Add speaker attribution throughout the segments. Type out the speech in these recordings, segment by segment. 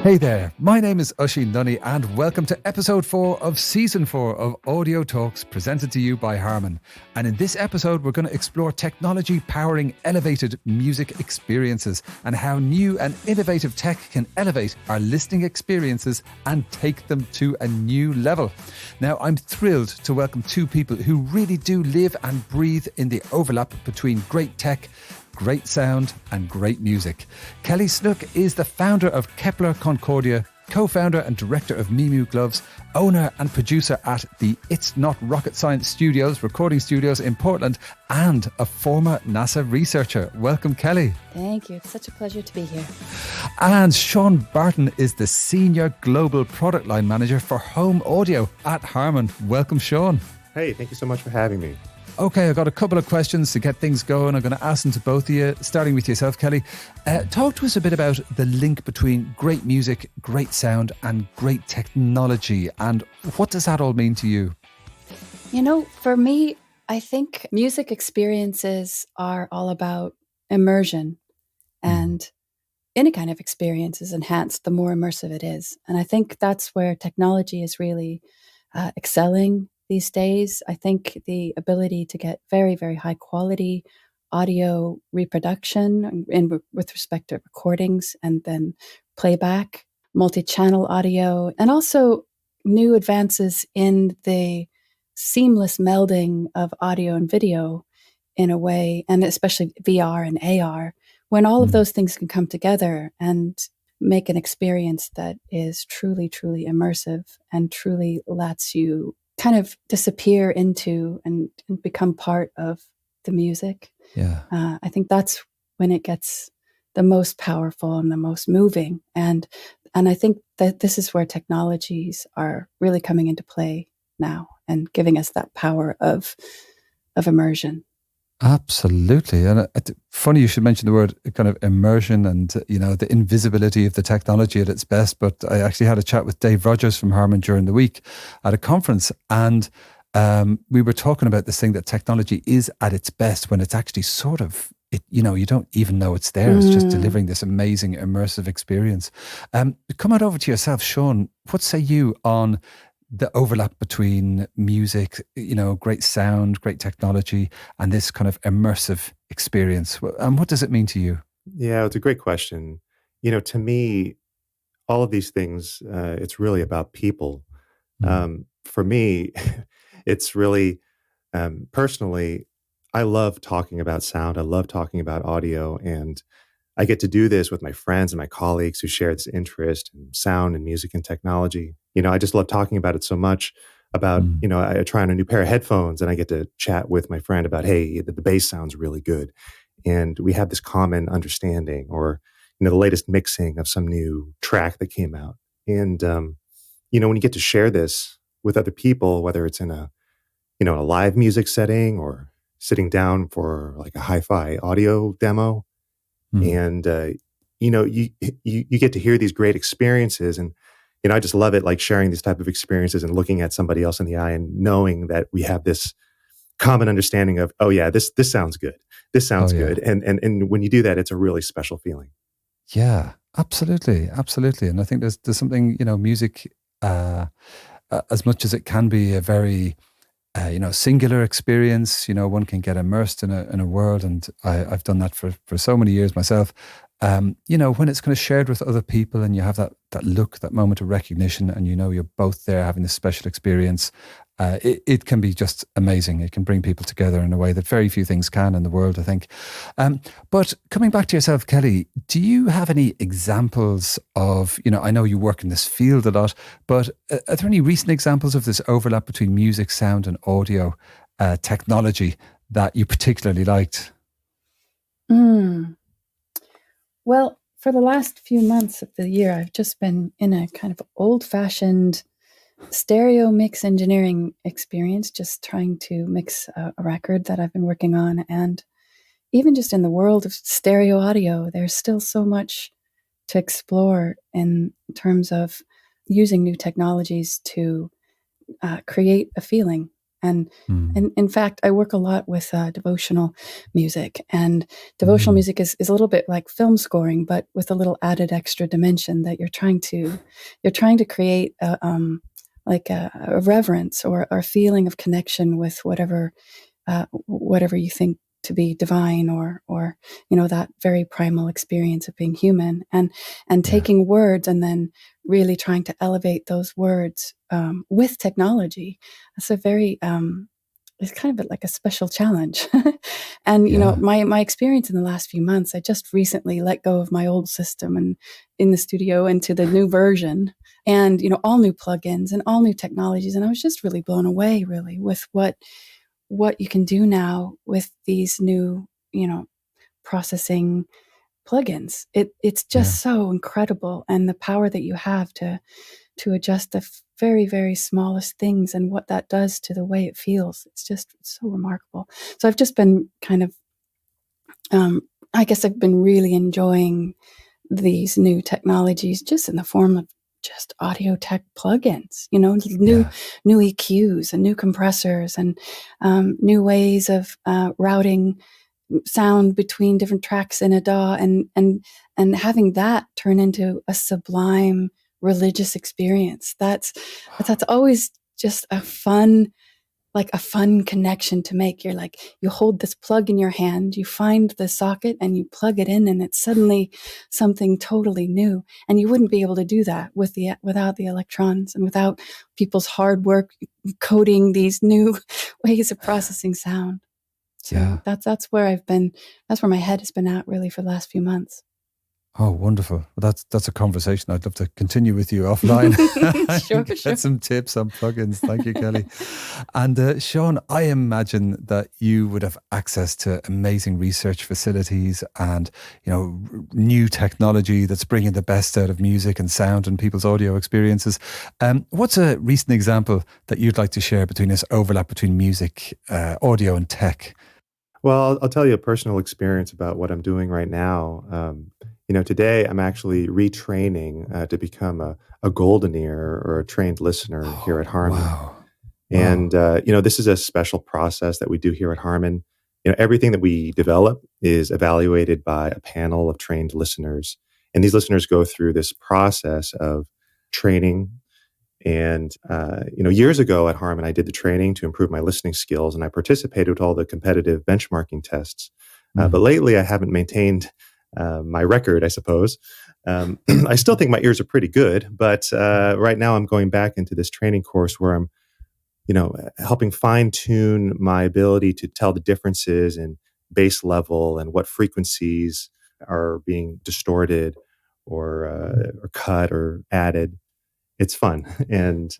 Speaker 1: Hey there, my name is Oisin Lunny and welcome to episode 4 of season 4 of Audio Talks presented to you by Harman. And in this episode, we're going to explore technology powering elevated music experiences and how new and innovative tech can elevate our listening experiences and take them to a new level. Now, I'm thrilled to welcome two people who really do live and breathe in the overlap between great tech, great sound and great music. Kelly Snook is the founder of Kepler Concordia, co-founder and director of Mi.Mu Gloves, owner and producer at the It's Not Rocket Science Studios, recording studios in Portland, and a former NASA researcher. Welcome, Kelly.
Speaker 2: Thank you. It's such a pleasure to be here.
Speaker 1: And Sean Barton is the senior global product line manager for home audio at Harman. Welcome, Sean.
Speaker 3: Hey, thank you so much for having me.
Speaker 1: Okay, I've got a couple of questions to get things going. I'm going to ask them to both of you, starting with yourself, Kelly. Talk to us a bit about the link between great music, great sound, and great technology. And what does that all mean to you?
Speaker 2: You know, for me, I think music experiences are all about immersion. And any kind of experience is enhanced the more immersive it is. And I think that's where technology is really excelling these days. I think the ability to get very, very high quality audio reproduction with respect to recordings and then playback, multi-channel audio, and also new advances in the seamless melding of audio and video in a way, and especially VR and AR, when all of those things can come together and make an experience that is truly, truly immersive and truly lets you kind of disappear into and become part of the music.
Speaker 1: Yeah.
Speaker 2: I think that's when it gets the most powerful and the most moving. And I think that this is where technologies are really coming into play now and giving us that power of immersion.
Speaker 1: Absolutely. And funny you should mention the word kind of immersion and, you know, the invisibility of the technology at its best. But I actually had a chat with Dave Rogers from Harman during the week at a conference. And we were talking about this thing that technology is at its best when it's actually sort of, you don't even know it's there. It's just delivering this amazing immersive experience. Come on over to yourself, Sean. What say you on the overlap between music, great sound, great technology, and this kind of immersive experience? And what does it mean to you?
Speaker 3: Yeah, it's a great question. To me, all of these things, it's really about people. For me, it's really, personally, I love talking about sound. I love talking about audio. And I get to do this with my friends and my colleagues who share this interest in sound and music and technology. I just love talking about it so much about, I try on a new pair of headphones and I get to chat with my friend about, hey, the bass sounds really good. And we have this common understanding or, the latest mixing of some new track that came out. And, when you get to share this with other people, whether it's in a live music setting or sitting down for like a hi-fi audio demo, and, you get to hear these great experiences. And, I just love it, like sharing these type of experiences and looking at somebody else in the eye and knowing that we have this common understanding of, oh yeah, this sounds good. This sounds good. And when you do that, it's a really special feeling.
Speaker 1: Yeah, absolutely. Absolutely. And I think there's something, music, as much as it can be a very, singular experience, one can get immersed in a world. And I've done that for so many years myself. When it's kind of shared with other people and you have that look, that moment of recognition, and you're both there having this special experience, it can be just amazing. It can bring people together in a way that very few things can in the world, I think. But coming back to yourself, Kelly, do you have any examples of, I know you work in this field a lot, but are there any recent examples of this overlap between music, sound and audio technology that you particularly liked?
Speaker 2: Well, for the last few months of the year, I've just been in a kind of old-fashioned stereo mix engineering experience, just trying to mix a record that I've been working on. And even just in the world of stereo audio, there's still so much to explore in terms of using new technologies to create a feeling And
Speaker 1: Mm.
Speaker 2: in fact, I work a lot with devotional music, and devotional
Speaker 1: Mm.
Speaker 2: music is a little bit like film scoring, but with a little added extra dimension that you're trying to create a reverence or a feeling of connection with whatever you think to be divine, or that very primal experience of being human, and
Speaker 1: Yeah.
Speaker 2: taking words and then really trying to elevate those words with technology. That's a very it's kind of like a special challenge. And
Speaker 1: Yeah.
Speaker 2: my experience in the last few months, I just recently let go of my old system and in the studio into the new version, and all new plugins and all new technologies, and I was just really blown away, really, with what you can do now with these new, processing plugins. It's just
Speaker 1: Yeah.
Speaker 2: so incredible, and the power that you have to adjust the very, very smallest things and what that does to the way it feels. It's so remarkable. So I've just been kind of, I guess I've been really enjoying these new technologies just in the form of just audio tech plugins, new
Speaker 1: Yeah.
Speaker 2: new EQs and new compressors and new ways of routing sound between different tracks in a DAW, and having that turn into a sublime religious experience. That's always just a fun connection to make. You're like, you hold this plug in your hand, you find the socket and you plug it in, and it's suddenly something totally new. And you wouldn't be able to do that without the electrons and without people's hard work coding these new ways of processing sound. So
Speaker 1: Yeah.
Speaker 2: that's where my head has been at really for the last few months.
Speaker 1: Oh, wonderful. Well, that's a conversation I'd love to continue with you offline.
Speaker 2: Sure.
Speaker 1: Get some tips on plugins. Thank you, Kelly. And Sean, I imagine that you would have access to amazing research facilities and, new technology that's bringing the best out of music and sound and people's audio experiences. What's a recent example that you'd like to share between this overlap between music, audio and tech?
Speaker 3: Well, I'll tell you a personal experience about what I'm doing right now. Today I'm actually retraining to become a golden ear or a trained listener here at Harman.
Speaker 1: Wow.
Speaker 3: And, this is a special process that we do here at Harman. Everything that we develop is evaluated by a panel of trained listeners. And these listeners go through this process of training. And, years ago at Harman, I did the training to improve my listening skills, and I participated with all the competitive benchmarking tests. But lately, I haven't maintained my record, I suppose. I still think my ears are pretty good, but right now I'm going back into this training course where I'm, helping fine tune my ability to tell the differences in bass level and what frequencies are being distorted or cut or added. It's fun. And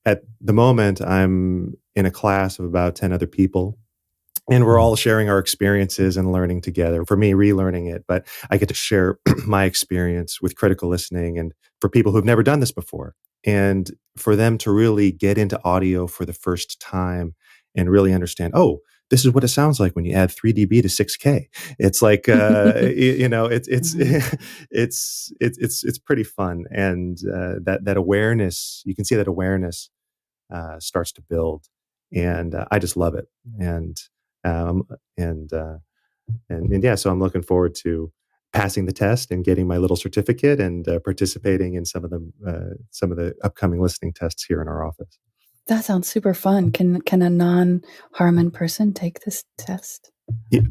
Speaker 3: at the moment, I'm in a class of about 10 other people, and we're all sharing our experiences and learning together. For me, relearning it, but I get to share my experience with critical listening and for people who've never done this before. And for them to really get into audio for the first time and really understand, oh, this is what it sounds like when you add 3 dB to 6K. It's like, it's pretty fun. And that awareness, you can see that awareness starts to build. And I just love it. Um, and yeah, so I'm looking forward to passing the test and getting my little certificate and participating in some of the upcoming listening tests here in our office.
Speaker 2: That sounds super fun. Can a non-Harman person take this test?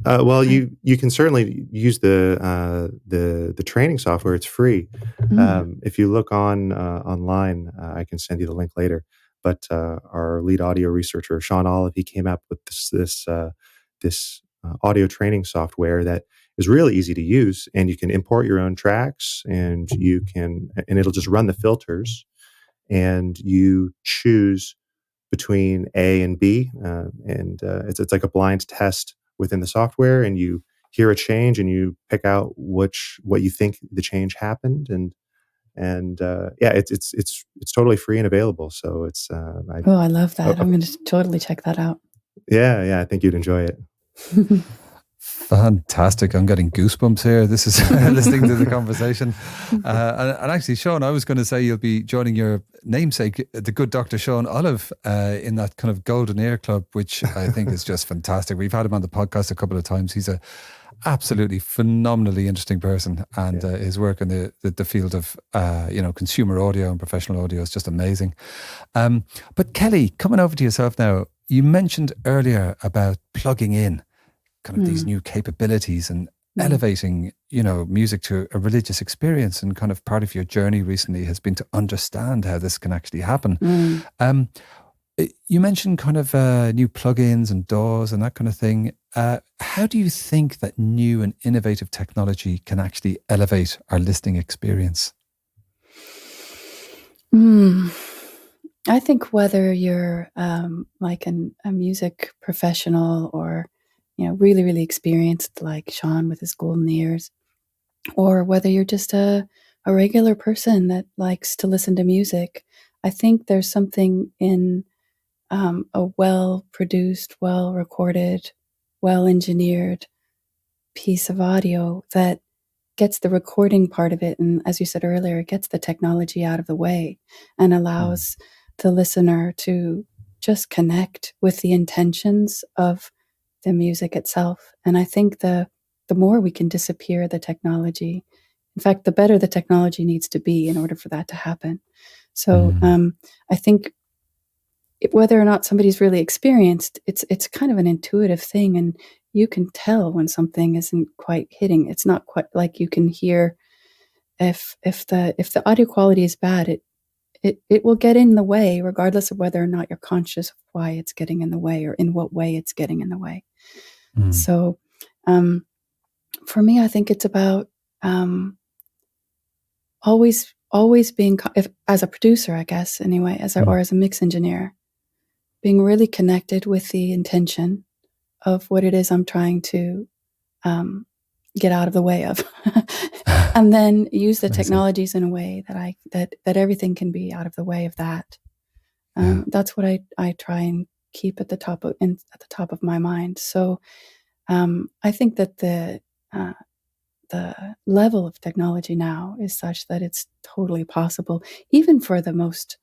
Speaker 3: Well, you can certainly use the training software. It's free. If you look online, I can send you the link later. But our lead audio researcher, Sean Olive, he came up with this audio training software that is really easy to use, and you can import your own tracks, and it'll just run the filters, and you choose between A and B, and it's like a blind test within the software, and you hear a change, and you pick out what you think the change happened, and yeah, it's totally free and available. So it's
Speaker 2: I love that. I'm going to totally check that out.
Speaker 3: Yeah, I think you'd enjoy it.
Speaker 1: Fantastic. I'm getting goosebumps here. This is listening to the conversation. And actually, Sean, I was going to say you'll be joining your namesake, the good Dr. Sean Olive, in that kind of Golden Ear Club, which I think is just fantastic. We've had him on the podcast a couple of times. He's a absolutely phenomenally interesting person, and his work in the field of consumer audio and professional audio is just amazing. But Kelly, coming over to yourself now, you mentioned earlier about plugging in kind of these new capabilities and elevating, music to a religious experience, and kind of part of your journey recently has been to understand how this can actually happen. You mentioned kind of new plugins and DAWs and that kind of thing. How do you think that new and innovative technology can actually elevate our listening experience?
Speaker 2: I think whether you're like a music professional or really, really experienced like Sean with his golden ears, or whether you're just a regular person that likes to listen to music, I think there's something in a well-produced, well-recorded, well-engineered piece of audio that gets the recording part of it, and as you said earlier, it gets the technology out of the way and allows the listener to just connect with the intentions of the music itself. And I think the more we can disappear the technology, in fact, the better the technology needs to be in order for that to happen. So I think whether or not somebody's really experienced, it's kind of an intuitive thing, and you can tell when something isn't quite hitting. It's not quite like you can hear if the audio quality is bad, it will get in the way, regardless of whether or not you're conscious of why it's getting in the way or in what way it's getting in the way. So for me, I think it's about always being, as a producer, I guess, anyway, or as a mix engineer, being really connected with the intention of what it is I'm trying to get out of the way of, and then use the technologies in a way that everything can be out of the way of that. That's what I try and keep at the top of my mind. So I think that the level of technology now is such that it's totally possible, even for the most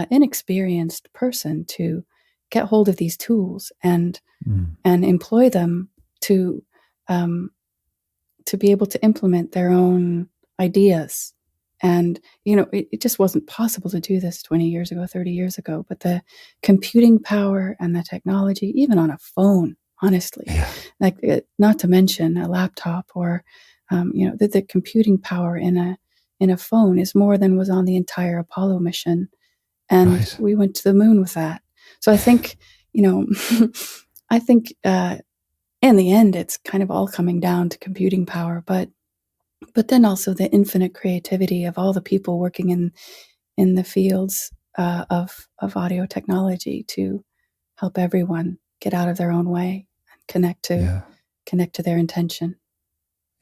Speaker 2: inexperienced person, to get hold of these tools and employ them to be able to implement their own ideas. And, it just wasn't possible to do this 20 years ago, 30 years ago. But the computing power and the technology, even on a phone, honestly, like not to mention a laptop or, the computing power in a phone is more than was on the entire Apollo mission. And we went to the moon with that. So I think, I think in the end, it's kind of all coming down to computing power, but then also the infinite creativity of all the people working in the fields of audio technology to help everyone get out of their own way and connect to their intention.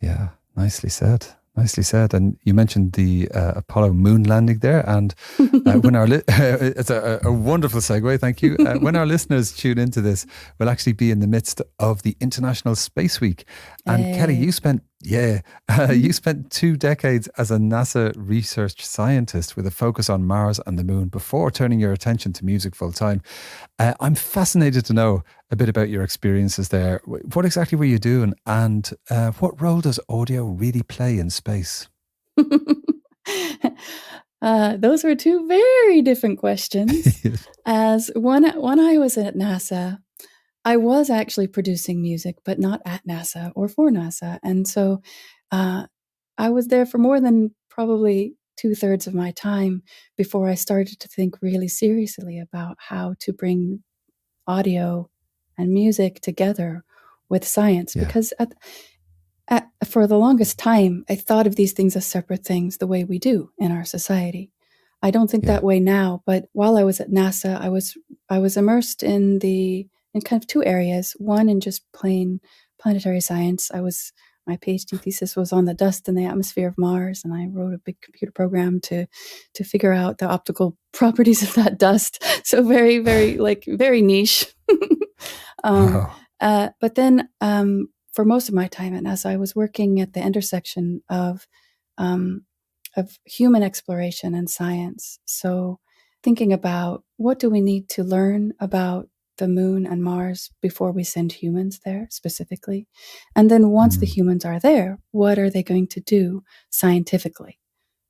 Speaker 1: Yeah, nicely said. Nicely said. And you mentioned the Apollo moon landing there. And when it's a wonderful segue, thank you. When our listeners tune into this, we'll actually be in the midst of the International Space Week. And Kelly, you spent 2 decades as a NASA research scientist with a focus on Mars and the moon before turning your attention to music full time. I'm fascinated to know a bit about your experiences there. What exactly were you doing, and what role does audio really play in space?
Speaker 2: Those were two very different questions. As when I was at NASA, I was actually producing music, but not at NASA or for NASA. And so I was there for more than probably 2/3 of my time before I started to think really seriously about how to bring audio and music together with science. Because for the longest time, I thought of these things as separate things the way we do in our society. I don't think that way now, but while I was at NASA, I was immersed in kind of two areas. One, in just plain planetary science. My PhD thesis was on the dust in the atmosphere of Mars, and I wrote a big computer program to figure out the optical properties of that dust. So very, very, very niche. But then for most of my time at NASA, I was working at the intersection of human exploration and science. So thinking about what do we need to learn about the moon and Mars before we send humans there specifically. And then once the humans are there, what are they going to do scientifically?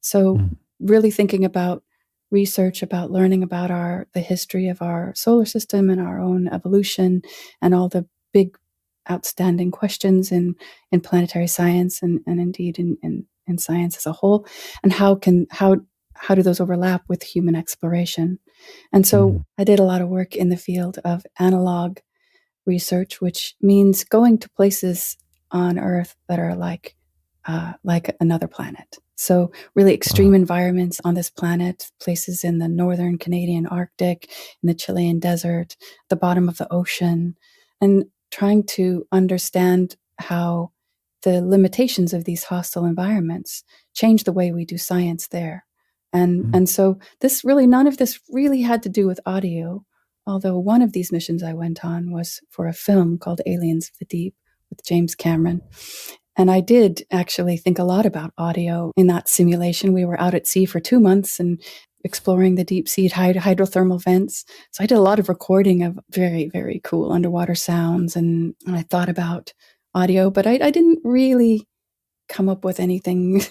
Speaker 2: So really thinking about research, about learning about the history of our solar system and our own evolution and all the big outstanding questions in planetary science and indeed in science as a whole, and how do those overlap with human exploration? And so I did a lot of work in the field of analog research, which means going to places on Earth that are like another planet. So really extreme environments on this planet, places in the northern Canadian Arctic, in the Chilean desert, the bottom of the ocean, and trying to understand how the limitations of these hostile environments change the way we do science there. And so none of this really had to do with audio, although one of these missions I went on was for a film called Aliens of the Deep with James Cameron. And I did actually think a lot about audio in that simulation. We were out at sea for 2 months and exploring the deep sea hydrothermal vents. So I did a lot of recording of very, very cool underwater sounds. And I thought about audio, but I didn't really come up with anything,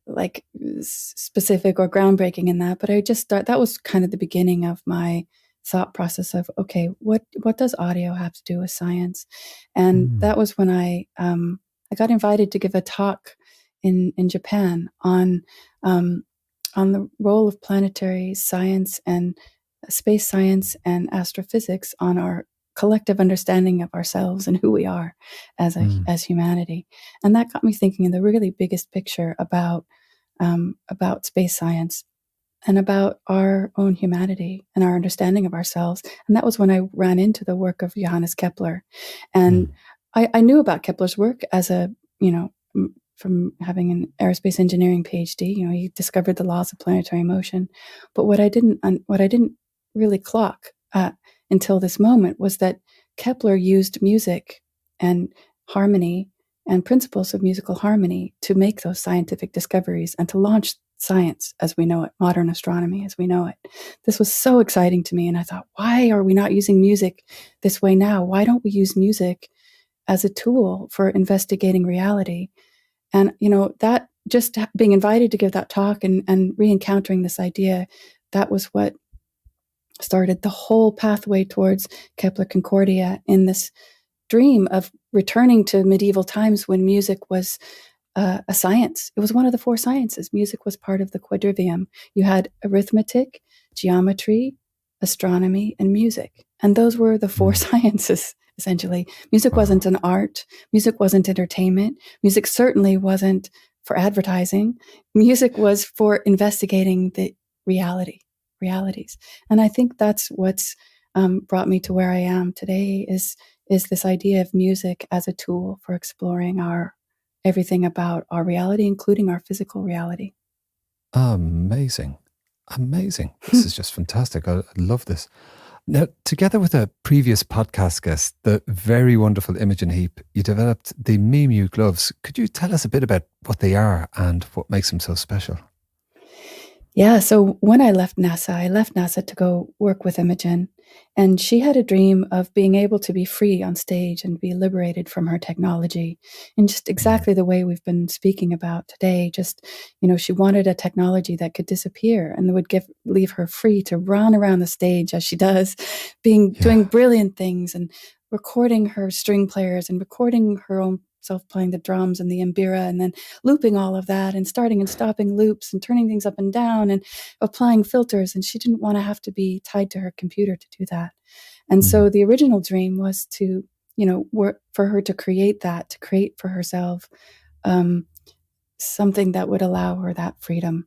Speaker 2: like specific or groundbreaking in that. But I just thought that was kind of the beginning of my thought process of, okay, what does audio have to do with science? And that was when I got invited to give a talk in Japan on the role of planetary science and space science and astrophysics on our collective understanding of ourselves and who we are as humanity. And that got me thinking in the really biggest picture about space science and about our own humanity and our understanding of ourselves. And that was when I ran into the work of Johannes Kepler. And I knew about Kepler's work as from having an aerospace engineering PhD. He discovered the laws of planetary motion. But what I didn't really clock until this moment was that Kepler used music and harmony and principles of musical harmony to make those scientific discoveries and to launch science as we know it, modern astronomy as we know it. This was so exciting to me. And I thought, why are we not using music this way now? Why don't we use music as a tool for investigating reality? And, that just being invited to give that talk and re-encountering this idea, that was what started the whole pathway towards Kepler Concordia in this dream of returning to medieval times when music was a science. It was one of the 4 sciences. Music was part of the quadrivium. You had arithmetic, geometry, astronomy, and music. And those were the 4 sciences, essentially. Music wasn't an art. Music wasn't entertainment. Music certainly wasn't for advertising. Music was for investigating the realities. And I think that's what's brought me to where I am today is this idea of music as a tool for exploring everything about our reality, including our physical reality.
Speaker 1: Amazing. This is just fantastic. I love this. Now, together with a previous podcast guest, the very wonderful Imogen Heap, you developed the Mi.Mu Gloves. Could you tell us a bit about what they are and what makes them so special?
Speaker 2: Yeah, so when I left NASA to go work with Imogen, and she had a dream of being able to be free on stage and be liberated from her technology in just exactly the way we've been speaking about today. Just, she wanted a technology that could disappear and that would leave her free to run around the stage as she does, doing brilliant things and recording her string players and recording her own self playing the drums and the mbira and then looping all of that and starting and stopping loops and turning things up and down and applying filters. And she didn't want to have to be tied to her computer to do that. And so the original dream was to, work for her to create for herself something that would allow her that freedom.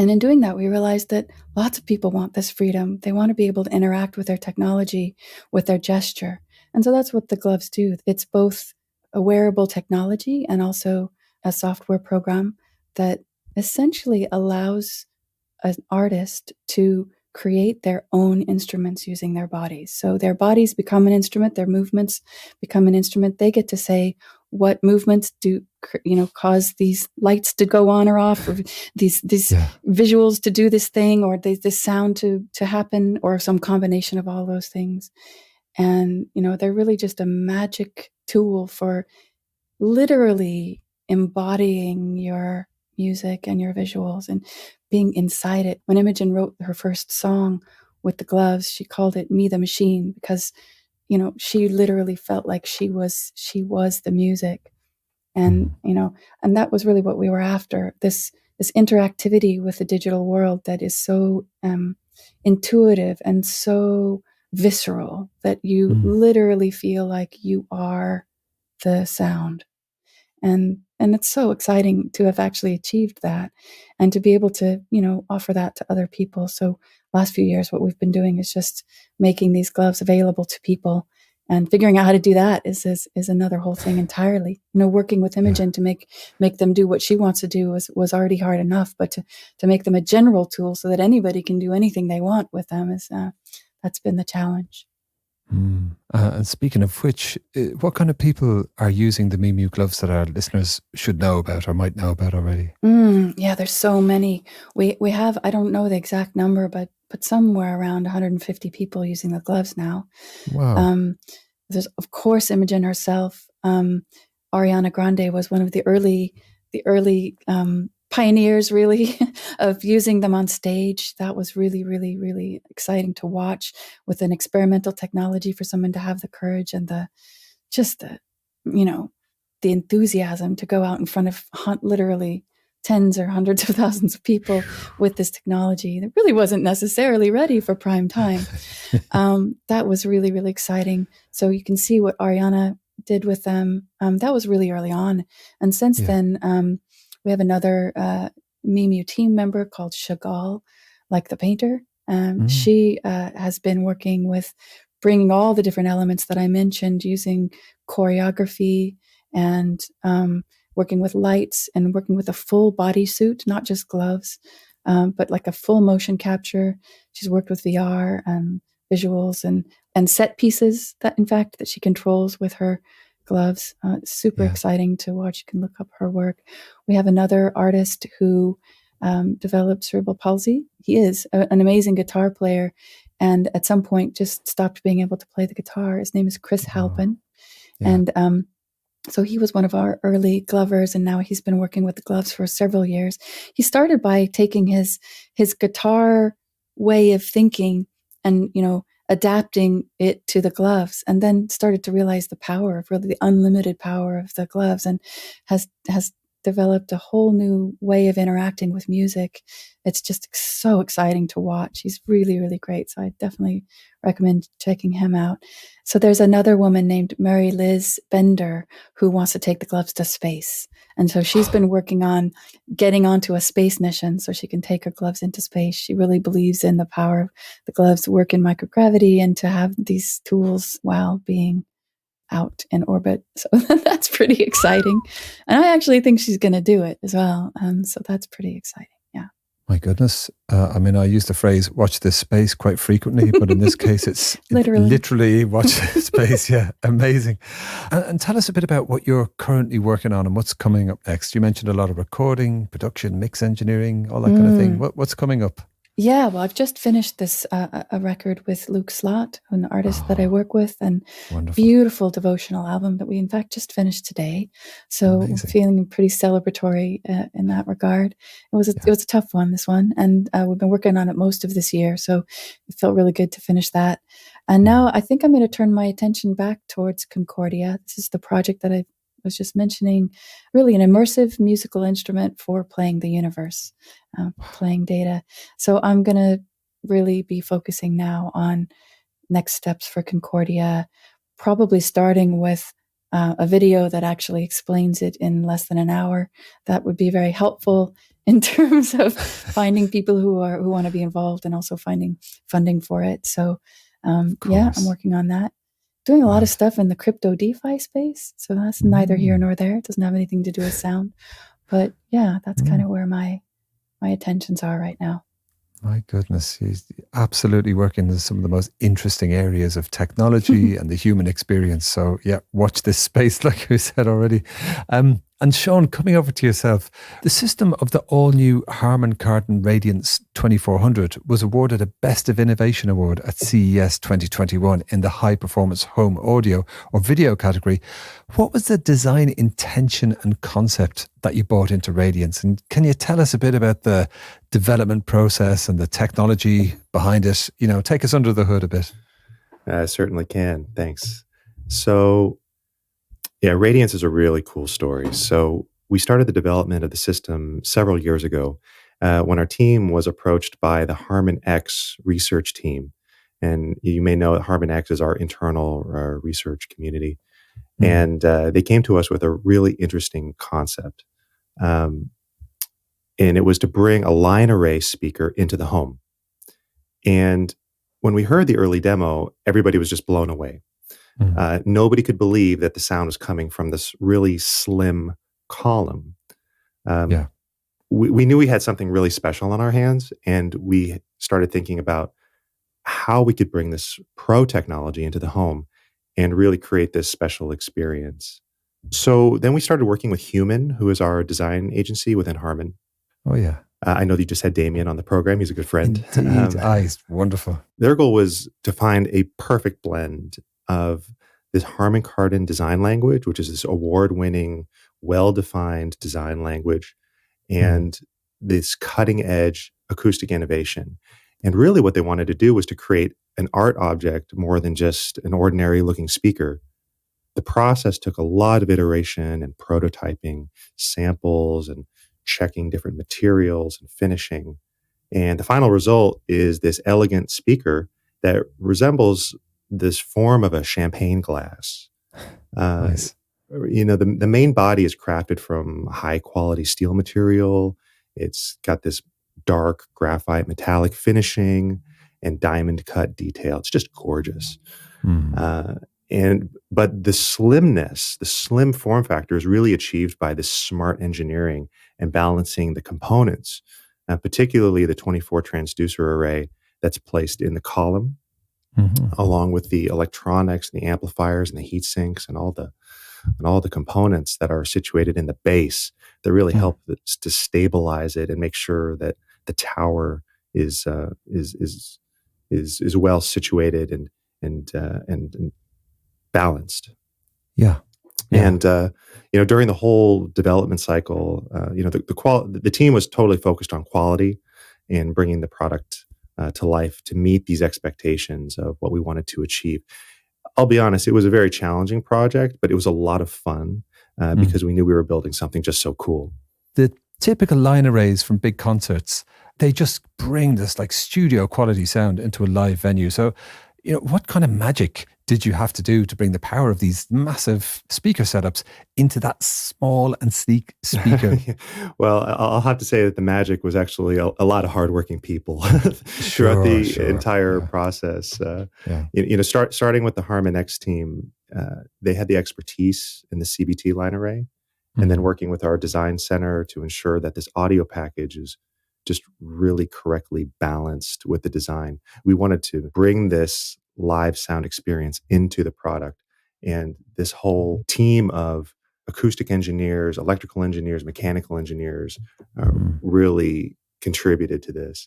Speaker 2: And in doing that, we realized that lots of people want this freedom. They want to be able to interact with their technology, with their gesture. And so that's what the gloves do. It's both a wearable technology and also a software program that essentially allows an artist to create their own instruments using their bodies. So their bodies become an instrument, their movements become an instrument. They get to say what movements do, cause these lights to go on or off, or these visuals to do this thing, or this sound to happen, or some combination of all those things. And, they're really just a magic tool for literally embodying your music and your visuals and being inside it. When Imogen wrote her first song with the gloves, she called it Me the Machine, because she literally felt like she was the music. And and that was really what we were after, this interactivity with the digital world that is so intuitive and so visceral that you literally feel like you are the sound. And it's so exciting to have actually achieved that, and to be able to, offer that to other people. So last few years, what we've been doing is just making these gloves available to people, and figuring out how to do that is another whole thing entirely. Working with Imogen to make them do what she wants to do was already hard enough, but to make them a general tool so that anybody can do anything they want with them is that's been the challenge.
Speaker 1: And speaking of which, what kind of people are using the Mi.Mu gloves that our listeners should know about or might know about already?
Speaker 2: Yeah, there's so many. We have, I don't know the exact number, but somewhere around 150 people using the gloves now.
Speaker 1: Wow.
Speaker 2: There's, of course, Imogen herself. Ariana Grande was one of the early pioneers, really, of using them on stage. That was really, really, really exciting to watch, with an experimental technology, for someone to have the courage and the enthusiasm to go out in front of literally tens or hundreds of thousands of people with this technology that really wasn't necessarily ready for prime time. That was really, really exciting. So you can see what Ariana did with them. That was really early on. And since then, we have another Mi.Mu team member called Chagall, like the painter. She has been working with bringing all the different elements that I mentioned, using choreography and working with lights, and working with a full body suit, not just gloves, but like a full motion capture. She's worked with VR and visuals and set pieces that she controls with her gloves. Super exciting to watch. You can look up her work. We have another artist who developed cerebral palsy. He is an amazing guitar player, and at some point just stopped being able to play the guitar. His name is Chris Halpin. And so he was one of our early glovers, and now he's been working with the gloves for several years. He started by taking his guitar way of thinking and, adapting it to the gloves, and then started to realize the power of, really, the unlimited power of the gloves, and has developed a whole new way of interacting with music. It's just so exciting to watch. He's really, really great. So I definitely recommend checking him out. So there's another woman named Mary Liz Bender who wants to take the gloves to space. And so she's been working on getting onto a space mission so she can take her gloves into space. She really believes in the power of the gloves to work in microgravity and to have these tools while being out in orbit. So that's pretty exciting. And I actually think she's going to do it as well. So that's pretty exciting. Yeah.
Speaker 1: My goodness. I use the phrase watch this space quite frequently, but in this case, it's literally watch this space. Yeah. Amazing. And tell us a bit about what you're currently working on and what's coming up next. You mentioned a lot of recording, production, mix engineering, all that kind of thing. What's coming up?
Speaker 2: Yeah, well, I've just finished this a record with Luke Slott, an artist that I work with, and
Speaker 1: wonderful. Beautiful
Speaker 2: devotional album that we, in fact, just finished today. So I'm feeling pretty celebratory in that regard. It was a tough one, this one, and we've been working on it most of this year. So it felt really good to finish that. And now I think I'm going to turn my attention back towards Concordia. This is the project that I was just mentioning, really an immersive musical instrument for playing the universe, playing data. So I'm going to really be focusing now on next steps for Concordia, probably starting with a video that actually explains it in less than an hour. That would be very helpful in terms of finding people who want to be involved, and also finding funding for it. So I'm working on that. Doing a lot of stuff in the crypto DeFi space. So that's neither here nor there. It doesn't have anything to do with sound. But yeah, that's kind of where my attentions are right now.
Speaker 1: My goodness, he's absolutely working in some of the most interesting areas of technology and the human experience. So yeah, watch this space, like we said already. And Sean, coming over to yourself, the system of the all-new Harman Kardon Radiance 2400 was awarded a Best of Innovation Award at CES 2021 in the High Performance Home Audio or Video category. What was the design intention and concept that you brought into Radiance? And can you tell us a bit about the development process and the technology behind it? You know, take us under the hood a bit.
Speaker 3: I certainly can. Thanks. So, yeah, Radiance is a really cool story. So we started the development of the system several years ago when our team was approached by the Harman X research team. And you may know that Harman X is our internal research community. And they came to us with a really interesting concept. And it was to bring a line array speaker into the home. And when we heard the early demo, everybody was just blown away. Nobody could believe that the sound was coming from this really slim column. We knew we had something really special on our hands, and we started thinking about how we could bring this pro technology into the home and really create this special experience. So then we started working with Human, who is our design agency within Harman.
Speaker 1: Oh, yeah.
Speaker 3: I know that you just had Damien on the program. He's a good friend.
Speaker 1: Indeed. He's wonderful.
Speaker 3: Their goal was to find a perfect blend of this Harman Kardon design language, which is this award-winning, well-defined design language, and this cutting-edge acoustic innovation. And really what they wanted to do was to create an art object more than just an ordinary-looking speaker. The process took a lot of iteration and prototyping, samples, and checking different materials and finishing. And the final result is this elegant speaker that resembles this form of a champagne glass.
Speaker 1: Nice.
Speaker 3: You know, the main body is crafted from high quality steel material. It's got this dark graphite metallic finishing and diamond cut detail. It's just gorgeous. But the slimness, the slim form factor is really achieved by this smart engineering and balancing the components, particularly the 24 transducer array that's placed in the column, along with the electronics and the amplifiers and the heat sinks and all the components that are situated in the base that really help to stabilize it and make sure that the tower is well situated and balanced.
Speaker 1: Yeah.
Speaker 3: And during the whole development cycle, the team was totally focused on quality and bringing the product to life to meet these expectations of what we wanted to achieve. I'll be honest, it was a very challenging project, but it was a lot of fun because we knew we were building something just so cool.
Speaker 1: The typical line arrays from big concerts, they just bring this like studio quality sound into a live venue. So, what kind of magic did you have to do to bring the power of these massive speaker setups into that small and sleek speaker?
Speaker 3: Well, I'll have to say that the magic was actually a lot of hardworking people throughout the entire process. Starting with the Harman X team, they had the expertise in the CBT line array, and then working with our design center to ensure that this audio package is just really correctly balanced with the design. We wanted to bring this live sound experience into the product. And this whole team of acoustic engineers, electrical engineers, mechanical engineers really contributed to this.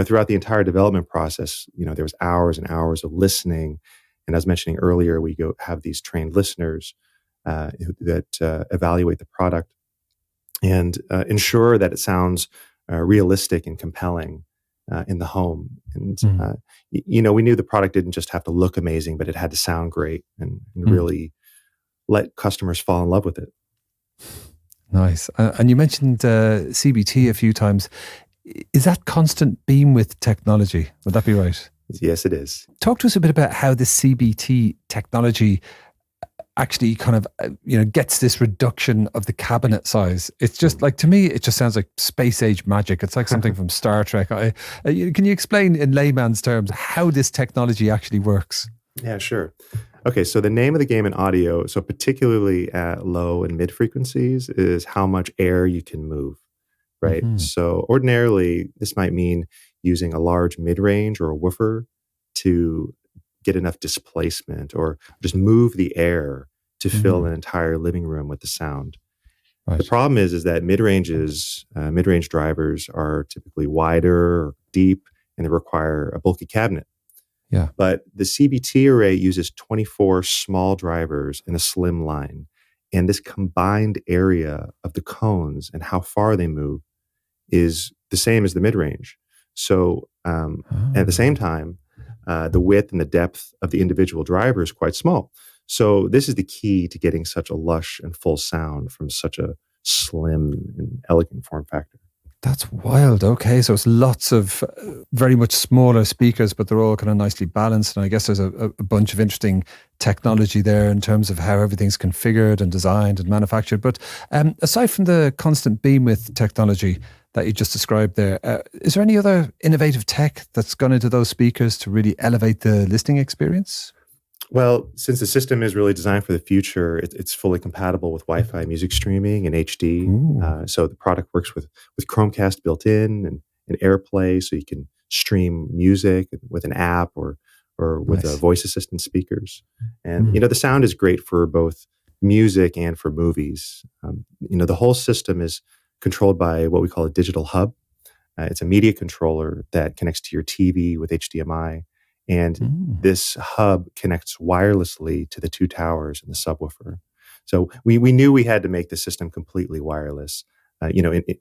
Speaker 3: Throughout the entire development process, there was hours and hours of listening. And as mentioning earlier, we have these trained listeners that evaluate the product and ensure that it sounds realistic and compelling in the home. And, we knew the product didn't just have to look amazing, but it had to sound great and really let customers fall in love with it.
Speaker 1: Nice. And you mentioned CBT a few times. Is that constant beam width technology? Would that be right?
Speaker 3: Yes, it is.
Speaker 1: Talk to us a bit about how the CBT technology actually kind of, gets this reduction of the cabinet size. It's just like, to me, it just sounds like space age magic. It's like something from Star Trek. Can you explain in layman's terms how this technology actually works?
Speaker 3: Yeah, sure. Okay, so the name of the game in audio, so particularly at low and mid frequencies, is how much air you can move, right? So ordinarily, this might mean using a large mid-range or a woofer to get enough displacement or just move the air to fill an entire living room with the sound.
Speaker 1: Right.
Speaker 3: The problem is that mid-range drivers are typically wider or deep, and they require a bulky cabinet.
Speaker 1: Yeah.
Speaker 3: But the CBT array uses 24 small drivers in a slim line. And this combined area of the cones and how far they move is the same as the mid-range. So at the same time, the width and the depth of the individual driver is quite small. So this is the key to getting such a lush and full sound from such a slim and elegant form factor.
Speaker 1: That's wild. Okay, so it's lots of very much smaller speakers, but they're all kind of nicely balanced. And I guess there's a bunch of interesting technology there in terms of how everything's configured and designed and manufactured. But aside from the constant beam width technology that you just described there, is there any other innovative tech that's gone into those speakers to really elevate the listening experience?
Speaker 3: Well, since the system is really designed for the future, it's fully compatible with Wi-Fi music streaming and HD. So the product works with Chromecast built in and AirPlay, so you can stream music with an app or with voice assistant speakers. And the sound is great for both music and for movies. The whole system is controlled by what we call a digital hub. It's a media controller that connects to your TV with HDMI. And this hub connects wirelessly to the two towers and the subwoofer. So we knew we had to make the system completely wireless. In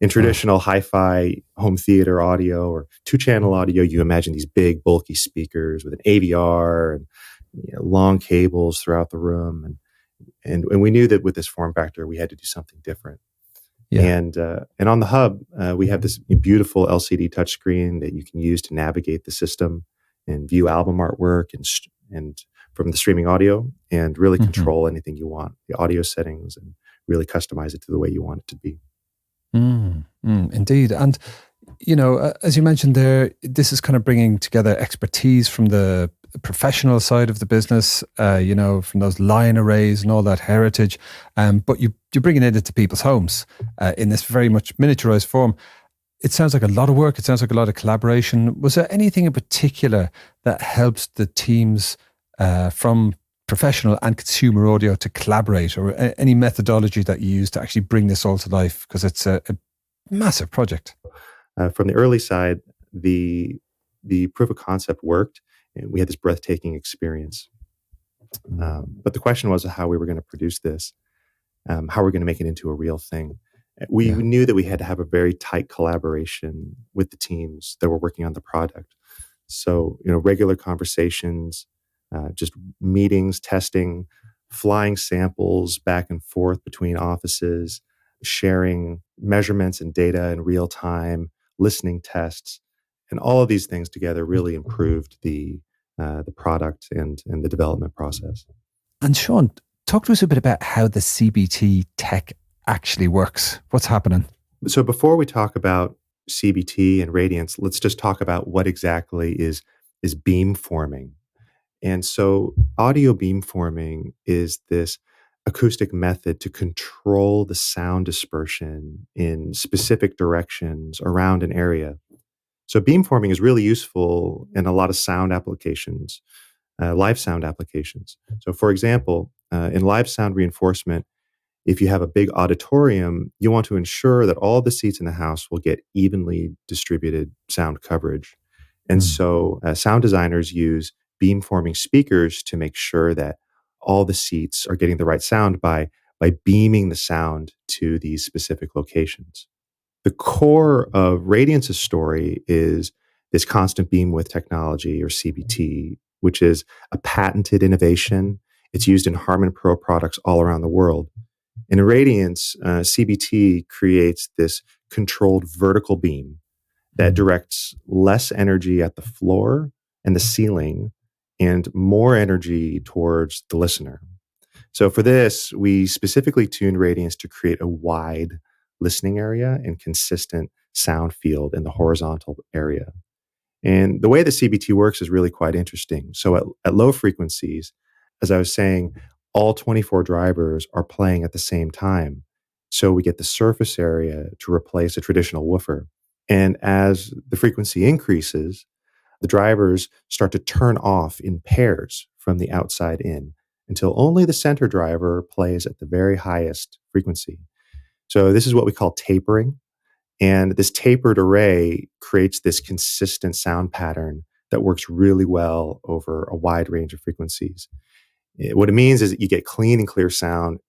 Speaker 3: traditional hi-fi home theater audio or two-channel audio, you imagine these big, bulky speakers with an AVR and long cables throughout the room. And we knew that with this form factor, we had to do something different. Yeah. And on the hub, we have this beautiful LCD touchscreen that you can use to navigate the system and view album artwork and from the streaming audio and really control anything you want, the audio settings, and really customize it to the way you want it to be.
Speaker 1: Indeed. And, as you mentioned there, this is kind of bringing together expertise from the professional side of the business, from those line arrays and all that heritage. But you're bringing it into people's homes in this very much miniaturized form. It sounds like a lot of work. It sounds like a lot of collaboration. Was there anything in particular that helped the teams from professional and consumer audio to collaborate, or any methodology that you use to actually bring this all to life? Because it's a massive project.
Speaker 3: From the early side, the proof of concept worked, and we had this breathtaking experience. But the question was how we were going to produce this, how we're going to make it into a real thing. We knew that we had to have a very tight collaboration with the teams that were working on the product. So, regular conversations, just meetings, testing, flying samples back and forth between offices, sharing measurements and data in real time, listening tests, and all of these things together really improved the product and the development process.
Speaker 1: And Sean, talk to us a bit about how the CBT tech actually works. What's happening?
Speaker 3: So before we talk about CBT and Radiance, let's just talk about what exactly is beamforming. And so audio beamforming is this acoustic method to control the sound dispersion in specific directions around an area. So beamforming is really useful in a lot of sound applications, live sound applications. So for example, in live sound reinforcement, if you have a big auditorium, you want to ensure that all the seats in the house will get evenly distributed sound coverage. And so sound designers use beamforming speakers to make sure that all the seats are getting the right sound by beaming the sound to these specific locations. The core of Radiance's story is this constant beam width technology, or CBT, which is a patented innovation. It's used in Harman Pro products all around the world. In Radiance, CBT creates this controlled vertical beam that directs less energy at the floor and the ceiling and more energy towards the listener. So for this, we specifically tuned Radiance to create a wide listening area and consistent sound field in the horizontal area. And the way the CBT works is really quite interesting. So at low frequencies, as I was saying, all 24 drivers are playing at the same time. So we get the surface area to replace a traditional woofer. And as the frequency increases, the drivers start to turn off in pairs from the outside in until only the center driver plays at the very highest frequency. So this is what we call tapering. And this tapered array creates this consistent sound pattern that works really well over a wide range of frequencies. What it means is that you get clean and clear sound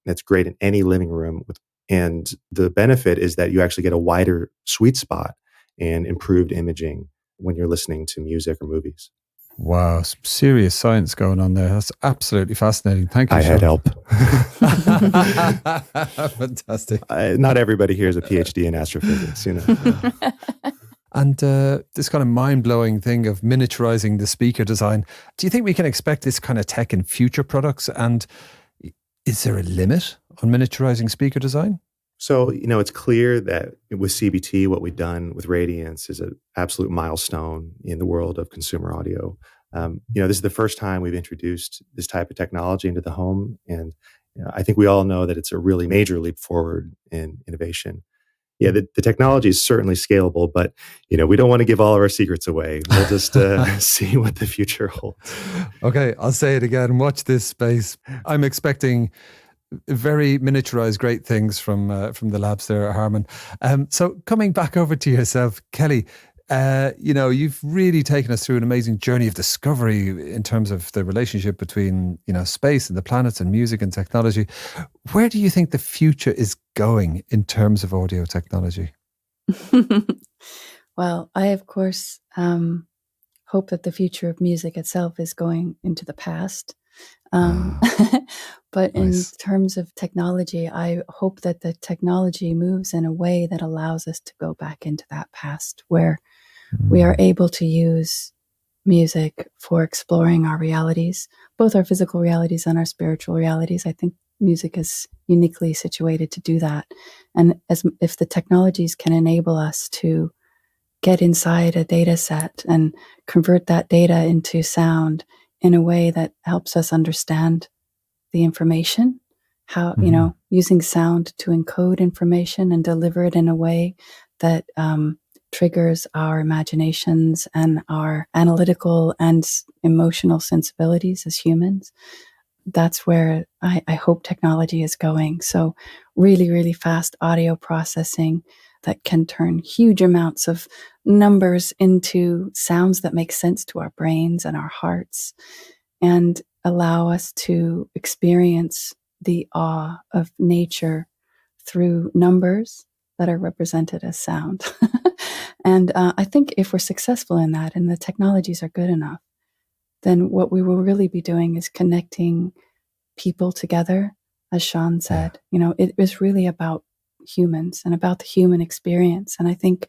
Speaker 3: that's great in any living room. And the benefit is that you actually get a wider sweet spot and improved imaging when you're listening to music or movies.
Speaker 1: Wow, some serious science going on there. That's absolutely fascinating. Thank you,
Speaker 3: I had
Speaker 1: Sean.
Speaker 3: help.
Speaker 1: Fantastic.
Speaker 3: Not everybody here is a PhD in astrophysics, you know.
Speaker 1: And this kind of mind-blowing thing of miniaturizing the speaker design, do you think we can expect this kind of tech in future products? And is there a limit on miniaturizing speaker design?
Speaker 3: So, it's clear that with CBT, what we've done with Radiance is an absolute milestone in the world of consumer audio. This is the first time we've introduced this type of technology into the home. And I think we all know that it's a really major leap forward in innovation. Yeah, the technology is certainly scalable, but, we don't want to give all of our secrets away. We'll just see what the future holds.
Speaker 1: Okay, I'll say it again. Watch this space. I'm expecting very miniaturized great things from the labs there at Harman. So coming back over to yourself, Kelly, you've really taken us through an amazing journey of discovery in terms of the relationship between, space and the planets and music and technology. Where do you think the future is going in terms of audio technology?
Speaker 2: Well, I, of course, hope that the future of music itself is going into the past. But
Speaker 1: Nice.
Speaker 2: in terms of technology, I hope that the technology moves in a way that allows us to go back into that past where we are able to use music for exploring our realities, both our physical realities and our spiritual realities. I think music is uniquely situated to do that. And if the technologies can enable us to get inside a data set and convert that data into sound in a way that helps us understand the information, how, using sound to encode information and deliver it in a way that triggers our imaginations and our analytical and emotional sensibilities as humans. That's where I hope technology is going. So really, really fast audio processing that can turn huge amounts of numbers into sounds that make sense to our brains and our hearts, and allow us to experience the awe of nature through numbers that are represented as sound. And I think if we're successful in that and the technologies are good enough, then what we will really be doing is connecting people together. As Sean said, it is really about humans and about the human experience. And I think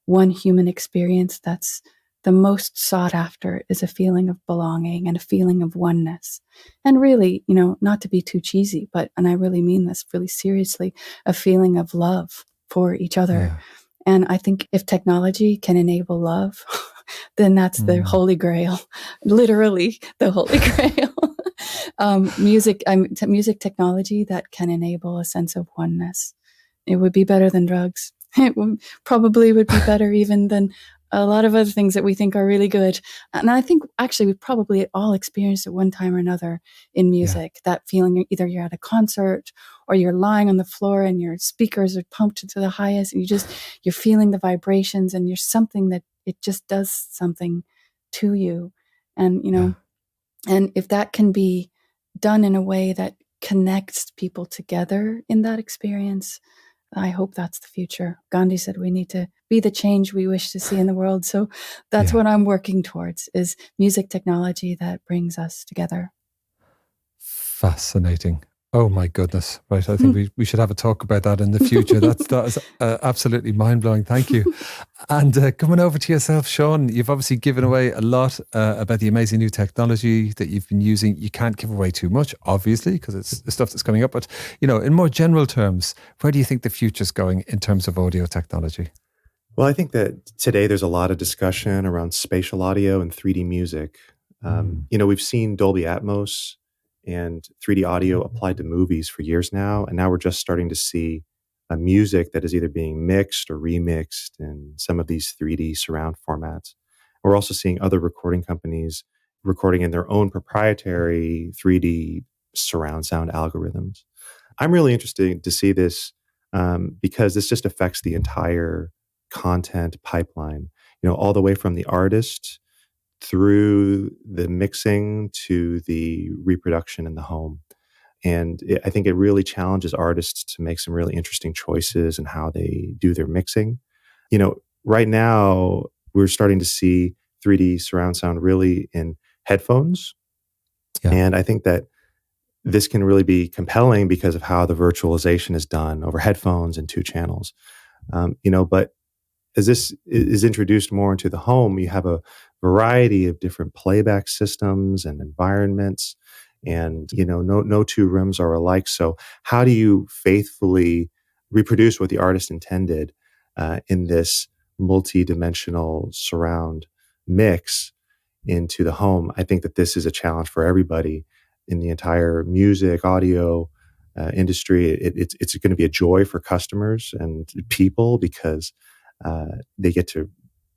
Speaker 2: one human experience that's the most sought after is a feeling of belonging and a feeling of oneness. And really, not to be too cheesy, and I really mean this really seriously, a feeling of love for each other.
Speaker 1: Yeah.
Speaker 2: And I think if technology can enable love, then that's the holy grail, literally the holy grail. Music technology that can enable a sense of oneness. It would be better than drugs. It probably would be better even than a lot of other things that we think are really good. And I think actually we've probably all experienced at one time or another in music, that feeling either you're at a concert or you're lying on the floor and your speakers are pumped to the highest and you're feeling the vibrations and you're something that it just does something to you. And, and if that can be done in a way that connects people together in that experience, I hope that's the future. Gandhi said we need to be the change we wish to see in the world. So that's what I'm working towards, is music technology that brings us together.
Speaker 1: Fascinating. Oh my goodness. Right. I think we should have a talk about that in the future. That is absolutely mind-blowing. Thank you. And coming over to yourself, Sean, you've obviously given away a lot about the amazing new technology that you've been using. You can't give away too much, obviously, because it's the stuff that's coming up. But, in more general terms, where do you think the future's going in terms of audio technology?
Speaker 3: Well, I think that today there's a lot of discussion around spatial audio and 3D music. We've seen Dolby Atmos and 3D audio applied to movies for years now, and now we're just starting to see music that is either being mixed or remixed in some of these 3D surround formats. We're also seeing other recording companies recording in their own proprietary 3D surround sound algorithms. I'm really interested to see this because this just affects the entire content pipeline, all the way from the artist through the mixing to the reproduction in the home. And I think it really challenges artists to make some really interesting choices in how they do their mixing. Right now, we're starting to see 3D surround sound really in headphones.
Speaker 1: Yeah.
Speaker 3: And I think that this can really be compelling because of how the virtualization is done over headphones and 2 channels. But as this is introduced more into the home, you have a variety of different playback systems and environments. And, no 2 rooms are alike. So how do you faithfully reproduce what the artist intended in this multi-dimensional surround mix into the home? I think that this is a challenge for everybody in the entire music, audio industry. It's going to be a joy for customers and people because they get to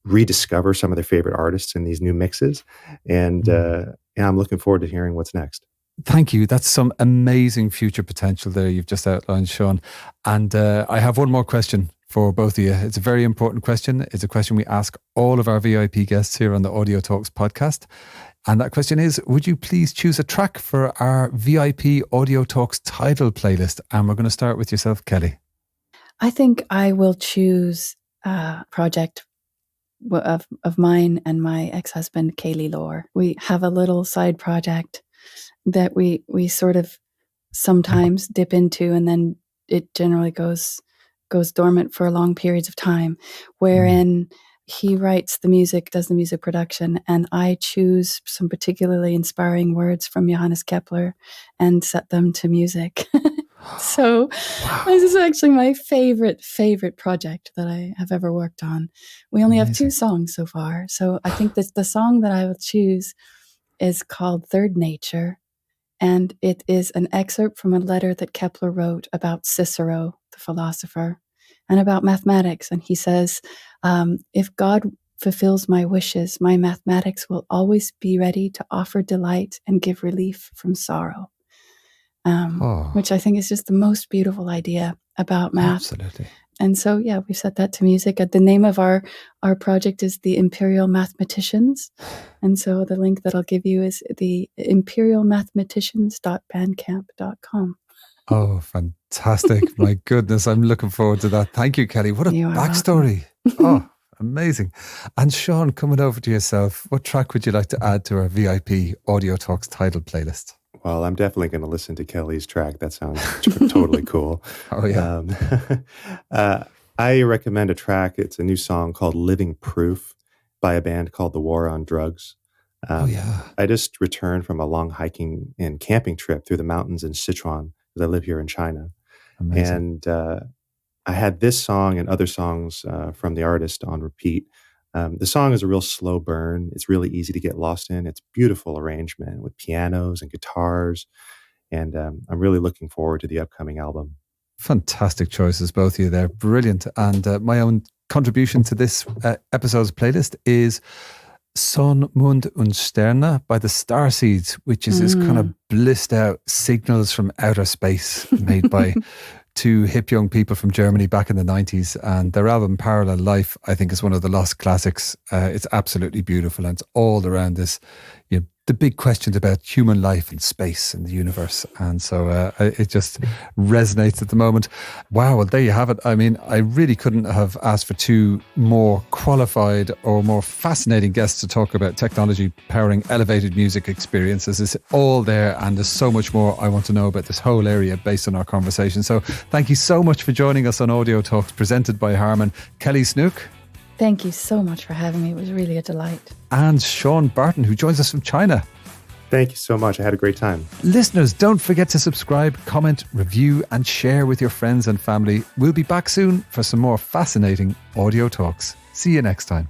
Speaker 3: rediscover some of their favorite artists in these new mixes. And I'm looking forward to hearing what's next.
Speaker 1: Thank you. That's some amazing future potential there you've just outlined, Sean. And I have one more question for both of you. It's a very important question. It's a question we ask all of our VIP guests here on the Audio Talks podcast. And that question is, would you please choose a track for our VIP Audio Talks title playlist? And we're going to start with yourself, Kelly.
Speaker 2: I think I will choose a project of mine and my ex-husband, Kaylee Lore. We have a little side project that we sort of sometimes dip into, and then it generally goes dormant for long periods of time, wherein he writes the music, does the music production, and I choose some particularly inspiring words from Johannes Kepler and set them to music. So this is actually my favorite project that I have ever worked on. We only have 2 songs so far. So I think that the song that I will choose is called Third Nature. And it is an excerpt from a letter that Kepler wrote about Cicero, the philosopher, and about mathematics. And he says, if God fulfills my wishes, my mathematics will always be ready to offer delight and give relief from sorrow. Which I think is just the most beautiful idea about math.
Speaker 1: Absolutely.
Speaker 2: And so, yeah, we set that to music. The name of our project is the Imperial Mathematicians. And so the link that I'll give you is the imperialmathematicians.bandcamp.com.
Speaker 1: Oh, fantastic. My goodness, I'm looking forward to that. Thank you, Kelly. What a backstory. Oh, amazing. And Sean, coming over to yourself, what track would you like to add to our VIP Audio Talks title playlist?
Speaker 3: Well, I'm definitely going to listen to Kelly's track. That sounds totally cool.
Speaker 1: Oh, yeah.
Speaker 3: I recommend a track. It's a new song called Living Proof by a band called The War on Drugs. I just returned from a long hiking and camping trip through the mountains in Sichuan, because I live here in China. Amazing. And I had this song and other songs from the artist on repeat. The song is a real slow burn. It's really easy to get lost in. It's beautiful arrangement with pianos and guitars. And I'm really looking forward to the upcoming album.
Speaker 1: Fantastic choices, both of you there. Brilliant. And my own contribution to this episode's playlist is Sonne, Mond und Sterne by the Starseeds, which is this kind of blissed out signals from outer space made by 2 hip young people from Germany back in the 90s. And their album Parallel Life, I think, is one of the lost classics. It's absolutely beautiful, and it's all around this, the big questions about human life and space and the universe. And so it just resonates at the moment. Wow, well, there you have it. I mean, I really couldn't have asked for 2 more qualified or more fascinating guests to talk about technology powering elevated music experiences. It's all there, and there's so much more I want to know about this whole area based on our conversation. So thank you so much for joining us on Audio Talks, presented by Harman. Kelly Snook.
Speaker 2: Thank you so much for having me. It was really a delight.
Speaker 1: And Sean Barton, who joins us from China.
Speaker 3: Thank you so much. I had a great time.
Speaker 1: Listeners, don't forget to subscribe, comment, review, and share with your friends and family. We'll be back soon for some more fascinating Audio Talks. See you next time.